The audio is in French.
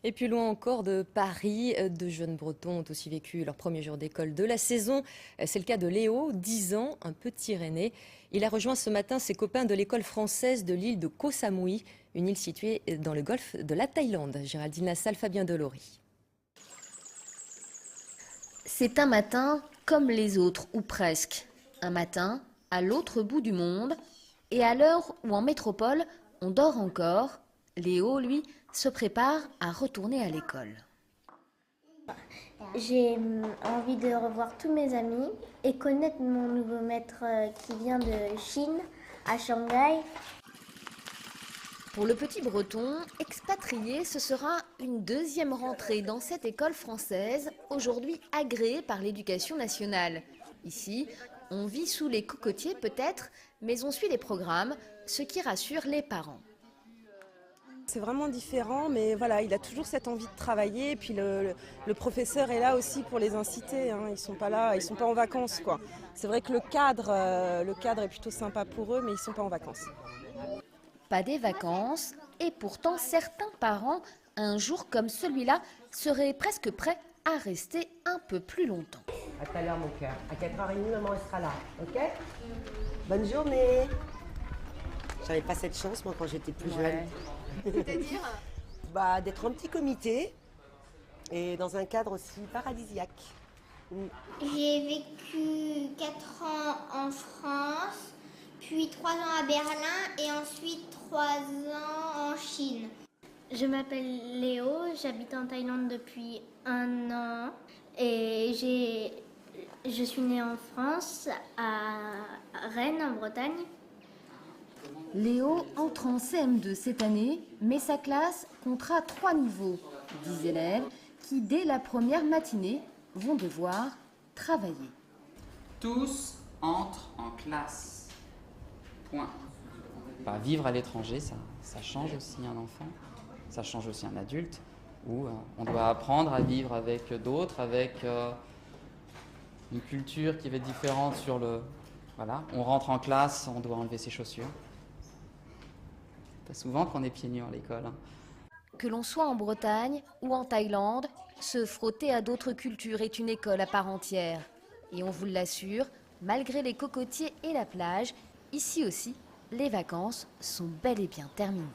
Et plus loin encore de Paris, deux jeunes Bretons ont aussi vécu leur premier jour d'école de la saison. C'est le cas de Léo, 10 ans, un petit Rennais. Il a rejoint ce matin ses copains de l'école française de l'île de Koh Samui, une île située dans le golfe de la Thaïlande. Géraldine Lassalle, Fabien Delory. C'est un matin comme les autres, ou presque. Un matin à l'autre bout du monde. Et à l'heure où en métropole, on dort encore, Léo, lui, se prépare à retourner à l'école. J'ai envie de revoir tous mes amis et connaître mon nouveau maître qui vient de Chine, à Shanghai. Pour le petit Breton, expatrié, ce sera une deuxième rentrée dans cette école française, aujourd'hui agréée par l'éducation nationale. Ici, on vit sous les cocotiers peut-être, mais on suit les programmes, ce qui rassure les parents. C'est vraiment différent, mais voilà, il a toujours cette envie de travailler. Et puis le professeur est là aussi pour les inciter. Hein. Ils ne sont pas là, ils ne sont pas en vacances, quoi. C'est vrai que le cadre est plutôt sympa pour eux, mais ils ne sont pas en vacances. Pas des vacances, et pourtant certains parents, un jour comme celui-là, seraient presque prêts à rester un peu plus longtemps. À tout à l'heure, mon cœur. À 4h30, maman elle sera là, ok? Bonne journée. J'avais pas cette chance, moi, quand j'étais plus jeune. C'est-à-dire D'être en petit comité et dans un cadre aussi paradisiaque. J'ai vécu 4 ans en France, puis 3 ans à Berlin et ensuite 3 ans en Chine. Je m'appelle Léo, j'habite en Thaïlande depuis 1 an et je suis née en France, à Rennes, en Bretagne. Léo entre en CM2 cette année, mais sa classe comptera 3 niveaux, 10 élèves qui, dès la première matinée, vont devoir travailler. Tous entrent en classe. Point. Vivre à l'étranger, ça change aussi un enfant, ça change aussi un adulte, où on doit apprendre à vivre avec d'autres, avec une culture qui va être différente sur le... Voilà, on rentre en classe, on doit enlever ses chaussures. Pas souvent qu'on est pieds nus à l'école. Hein. Que l'on soit en Bretagne ou en Thaïlande, se frotter à d'autres cultures est une école à part entière. Et on vous l'assure, malgré les cocotiers et la plage, ici aussi, les vacances sont bel et bien terminées.